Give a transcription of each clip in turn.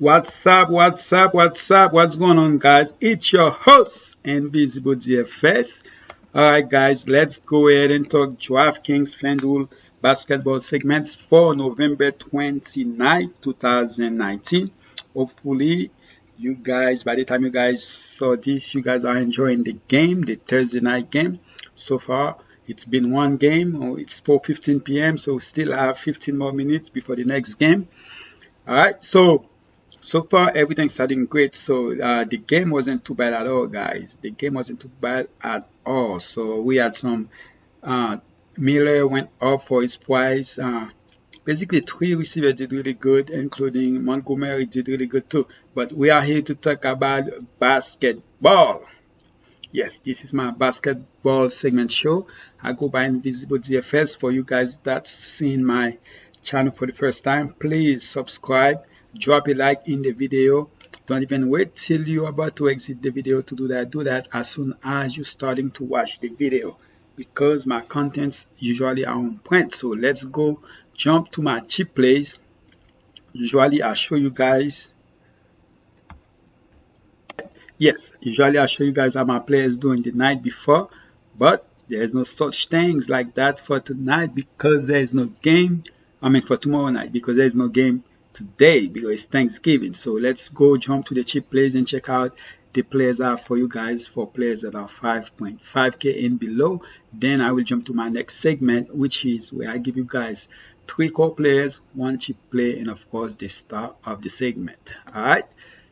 What's going on, guys? It's your host, Invisible DFS. Alright, guys, let's go ahead and talk DraftKings FanDuel basketball segments for November 29th, 2019. Hopefully, you guys, by the time you guys saw this, you guys are enjoying the game, the Thursday night game. So far, it's been one game. It's 4:15 p.m., so we still have 15 more minutes before the next game. Alright, so far everything's starting great. So the game wasn't too bad at all, guys. The game wasn't too bad at all. So we had some Miller went up for his price. Basically, three receivers did really good, including Montgomery did really good too. But we are here to talk about basketball. Yes, this is my basketball segment show. I go by Invisible DFS. For you guys that's seen my channel for the first time, please subscribe, drop a like in the video. Don't even wait till you're about to exit the video to do that. Do that as soon as you're starting to watch the video, because my contents usually are on point. So let's go jump to my cheap plays. Usually I show you guys how my players doing the night before, but there's no such things like that for tonight because there is no game. For tomorrow night, because there is no game today because it's Thanksgiving. So let's go jump to the cheap plays and check out the players are for you guys, for players that are 5.5k and below. Then I will jump to my next segment, which is where I give you guys 3 core players, 1 cheap play, and of course the star of the segment. Alright,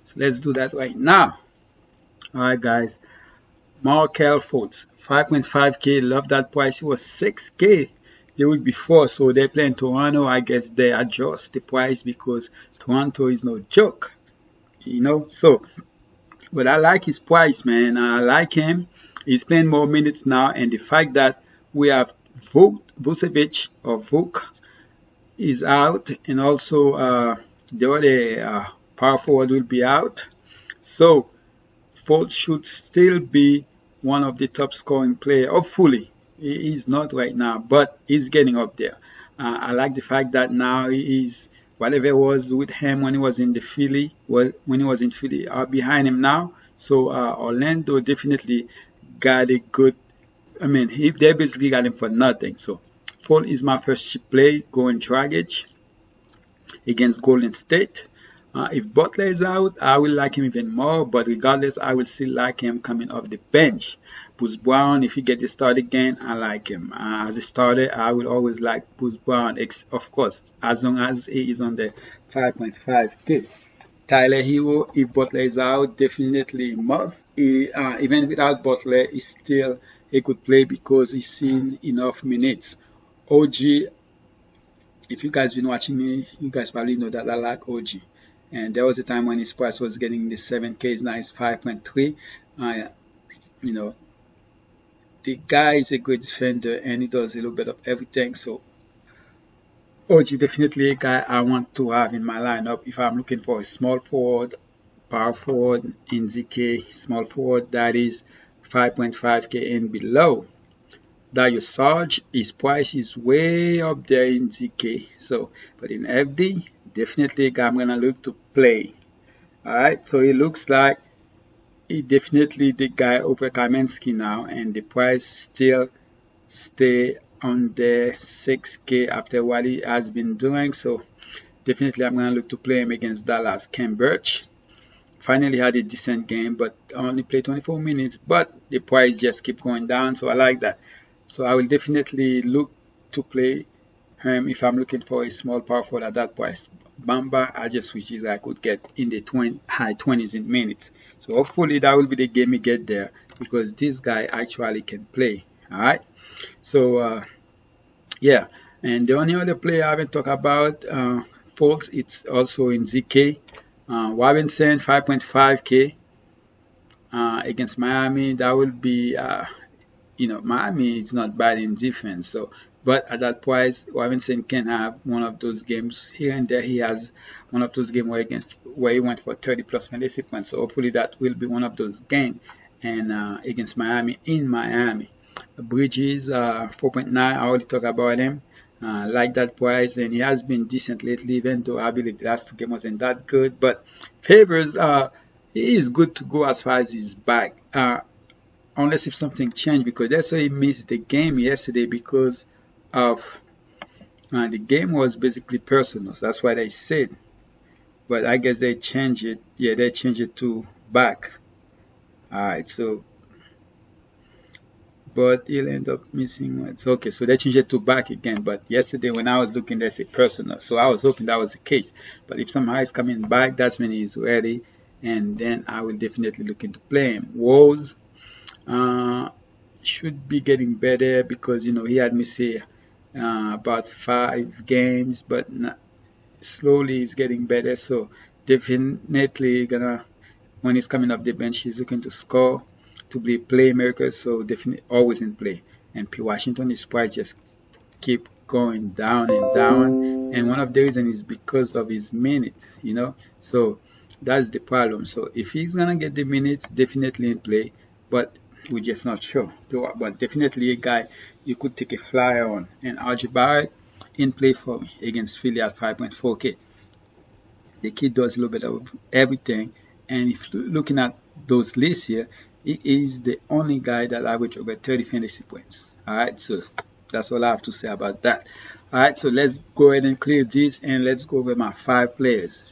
so let's do that right now. Alright, guys, Markel Fultz, 5.5k. Love that price. It was 6k the week before, so they're playing Toronto. I guess they adjust the price because Toronto is no joke, so, but I like his price, man. I like him. He's playing more minutes now, and the fact that we have Vucevic or Vuk is out, and also the other power forward will be out, so Fultz should still be one of the top scoring players, hopefully. He's not right now, but he's getting up there. I like the fact that now he is, whatever was with him when he was in Philly are behind him now. So Orlando definitely got a good, they basically got him for nothing. So Fultz is my first cheap play, going Dragic against Golden State. If Butler is out, I will like him even more, but regardless, I will still like him coming off the bench. Bruce Brown, if he gets the start again, I like him. As a starter, I will always like Bruce Brown, of course, as long as he is on the 5.5k. Tyler Hero, if Butler is out, definitely must. Even without Butler, he's still a good play because he's seen enough minutes. OG, if you guys been watching me, you guys probably know that I like OG. And there was a time when his price was getting the 7k, now it's 5.3. The guy is a great defender and he does a little bit of everything. So OG definitely a guy I want to have in my lineup if I'm looking for a small forward, power forward in ZK, small forward that is 5.5k and below. Dario Sarge, his price is way up there in ZK. So, but in FD, definitely a guy I'm gonna look to play. Alright, so it looks like he definitely the guy over Kaminsky now, and the price still stay on the 6k after what he has been doing. So definitely I'm gonna look to play him against Dallas. Ken Birch finally had a decent game, but only played 24 minutes, but the price just keep going down, so I like that. So I will definitely look to play him if I'm looking for a small power forward at that price. Bamba, I just wish I could get in the high 20s in minutes. So hopefully that will be the game we get there, because this guy actually can play. Alright, so yeah, and the only other player I haven't talked about, folks, it's also in ZK. Robinson, 5.5k against Miami. That will be Miami is not bad in defense, so but at that price, Robinson can have one of those games here and there. He has one of those games where he went for 30 plus fantasy points. So hopefully that will be one of those games. And against Miami in Miami, Bridges 4.9. I already talked about him. like that price, and he has been decent lately, even though I believe the last 2 games wasn't that good. But favors, he is good to go as far as his back, unless if something changed, because that's why he missed the game yesterday because of the game was basically personal. So that's what they said. But I guess they changed it. Yeah, they changed it to back. Alright, so but he'll end up missing one. So okay, so they changed it to back again. But yesterday when I was looking, they said personal. So I was hoping that was the case. But if somehow he's coming back, that's when he's ready. And then I will definitely look into play him. Woes should be getting better because he had missed about 5 games, but slowly he's getting better. So definitely gonna, when he's coming off the bench, he's looking to score, to be a playmaker. So definitely always in play. And P. Washington is price just keep going down and down. And one of the reasons is because of his minutes, So that's the problem. So if he's gonna get the minutes, definitely in play. But we're just not sure. But definitely a guy you could take a flyer on. And RJ Barrett in play for me against Philly at 5.4K. The kid does a little bit of everything. And if looking at those lists here, he is the only guy that average over 30 fantasy points. Alright, so that's all I have to say about that. Alright, so let's go ahead and clear this and let's go over my 5 players.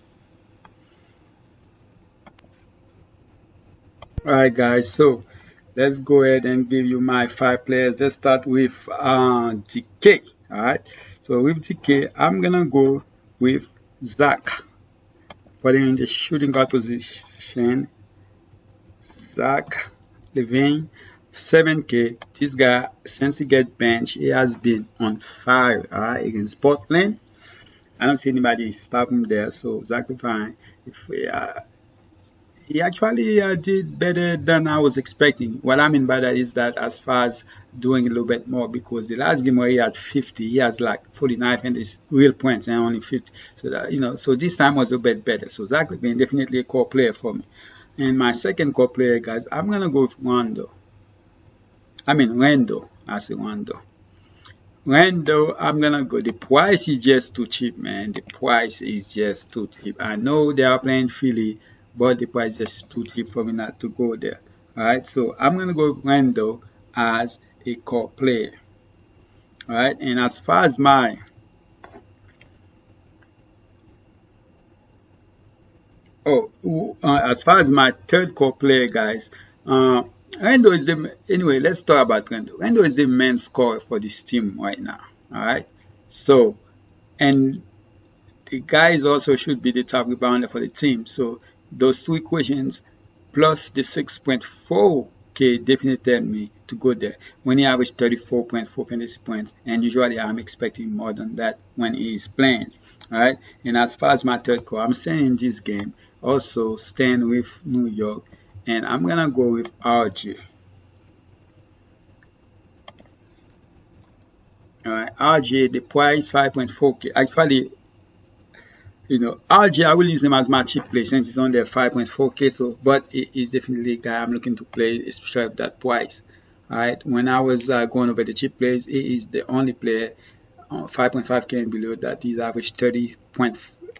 Alright guys, so let's go ahead and give you my 5 players. Let's start with DK. Alright, so with DK, I'm gonna go with Zach. Putting in the shooting guard position, Zach LaVine, 7K. This guy, since he get bench, he has been on fire. Alright, against Portland. I don't see anybody stopping there. So Zach LaVine, he actually did better than I was expecting. What I mean by that is that as far as doing a little bit more, because the last game where he had 50, he has like 49 and his real points and only 50. So that so this time was a bit better. So Zach LaVine definitely a core player for me. And my second core player, guys, I'm gonna go with Randall. I say Randall. Randall, I'm gonna go. The price is just too cheap, man. The price is just too cheap. I know they are playing Philly, but the price is just too cheap for me not to go there. Alright, so I'm gonna go with Randall as a core player. Alright, and as far as my third core player, guys, Randall is let's talk about Randall. Randall is the main scorer for this team right now. Alright, so, and the guys also should be the top rebounder for the team. So those 2 equations plus the 6.4K definitely tell me to go there. When he averaged 34.4 fantasy points, and usually I'm expecting more than that when he is playing. Alright, and as far as my third core, I'm staying in this game, also staying with New York, and I'm gonna go with RJ. Alright, RJ, the price 5.4K. Actually, RJ, I will use him as my cheap play since he's on there 5.4K. So, but it is definitely a guy I'm looking to play, especially at that price. Alright, when I was going over the cheap plays, he is the only player 5.5K and below that is average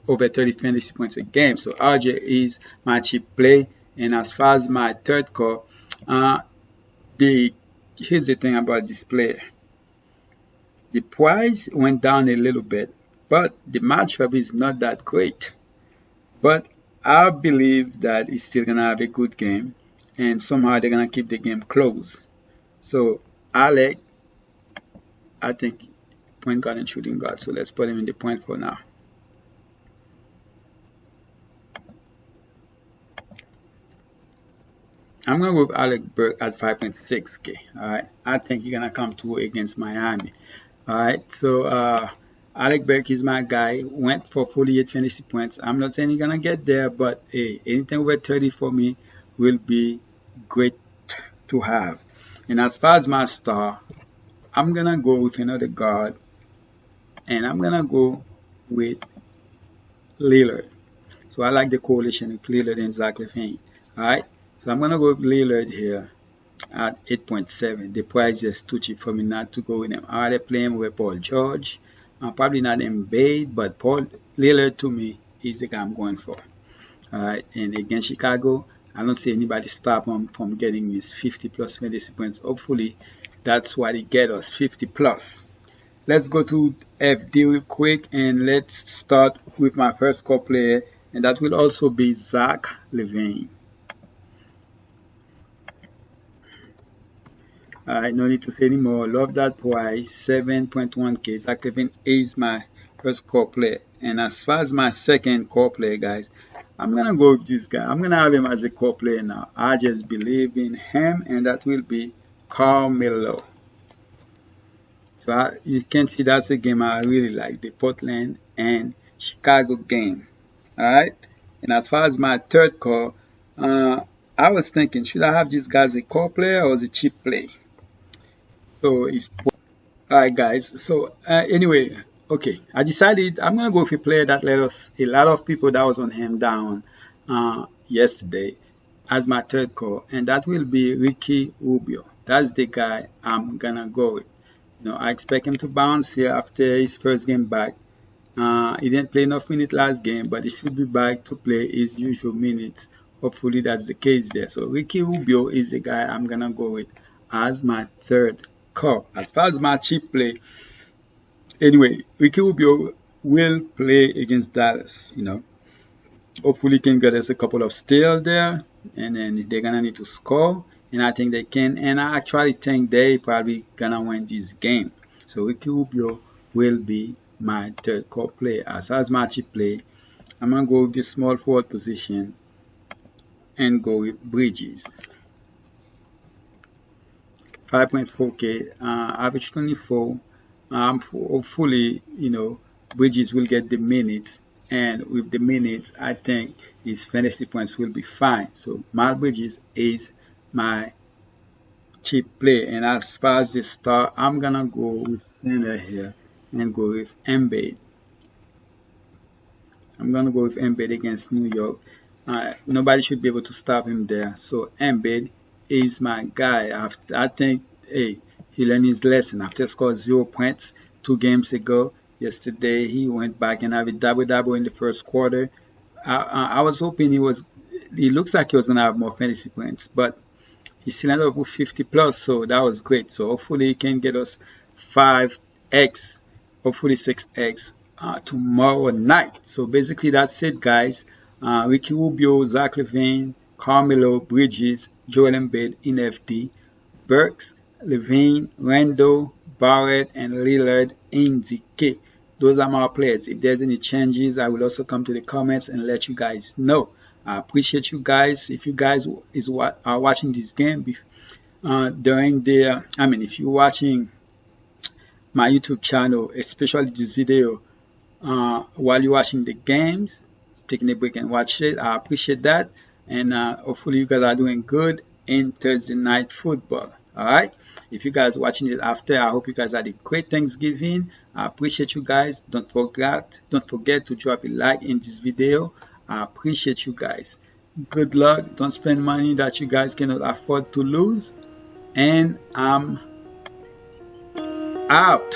over 30 fantasy points a game. So RJ is my cheap play. And as far as my third core, here's the thing about this player. The price went down a little bit, but the matchup is not that great. But I believe that he's still gonna have a good game, and somehow they're gonna keep the game close. So I think point guard and shooting guard. So let's put him in the point for now. I'm going to go with Alec Burks at 5.6K. Alright, I think he's going to come through against Miami. Alright, so Alec Burks is my guy. Went for 48 fantasy points. I'm not saying he's going to get there, but hey, anything over 30 for me will be great to have. And as far as my star, I'm going to go with another guard. And I'm going to go with Lillard. So I like the coalition with Lillard and Zach LaVine. Alright. So I'm going to go with Lillard here at 8.7. The price is too cheap for me not to go with him. Are they playing with Paul George? Probably not Embiid, but Paul Lillard to me is the guy I'm going for. All right, and against Chicago, I don't see anybody stop him from getting his 50 plus fantasy points. Hopefully, that's what he get us, 50 plus. Let's go to FD real quick, and let's start with my first core player, and that will also be Zach LaVine. Alright, no need to say anymore. Love that price, 7.1k. Zach LaVine is my first core player. And as far as my second core player, guys, I'm gonna go with this guy. I'm gonna have him as a core player now. I just believe in him, and that will be Carmelo. So you can see that's a game I really like, the Portland and Chicago game. Alright, and as far as my third core, I was thinking, should I have this guy as a core player or as a cheap play? So it's alright, guys. So anyway, okay, I decided I'm gonna go with a player that let us a lot of people that was on him down yesterday as my third core, and that will be Ricky Rubio. That's the guy I'm gonna go with. I expect him to bounce here after his first game back. He didn't play enough minutes last game, but he should be back to play his usual minutes. Hopefully that's the case there. So Ricky Rubio is the guy I'm gonna go with as my third core. As far as my cheap play, anyway, Ricky Rubio will play against Dallas. Hopefully he can get us a couple of steals there, and then they're gonna need to score. And I think they can, and I actually think they probably gonna win this game. So Ricky Rubio will be my third core player. As far as my cheap play, I'm gonna go with the small forward position and go with Bridges. 5.4k, average 24. Hopefully, Bridges will get the minutes, and with the minutes, I think his fantasy points will be fine. So Miles Bridges is my cheap play, and as far as the star, I'm gonna go with center here and go with Embiid. I'm gonna go with Embiid against New York. Nobody should be able to stop him there. So Embiid is my guy. I think he learned his lesson after scoring 0 points 2 games ago. Yesterday he went back and have a double in the first quarter. I was hoping he looks like he was gonna have more fantasy points, but he still ended up with 50 plus, so that was great. So hopefully he can get us 5x, hopefully 6x tomorrow night. So basically that's it, guys. Ricky Rubio, Zach LaVine, Carmelo, Bridges, Joel Embiid in FD, Burks, LaVine, Randall, Barrett, and Lillard in DK. Those are my players. If there's any changes, I will also come to the comments and let you guys know. I appreciate you guys. If you guys are watching this game if you're watching my YouTube channel, especially this video, while you're watching the games, taking a break and watch it, I appreciate that. And hopefully you guys are doing good in Thursday night football. Alright, if you guys watching it after, I hope you guys had a great Thanksgiving. I appreciate you guys. Don't forget to drop a like in this video. I appreciate you guys. Good luck. Don't spend money that you guys cannot afford to lose. And I'm out.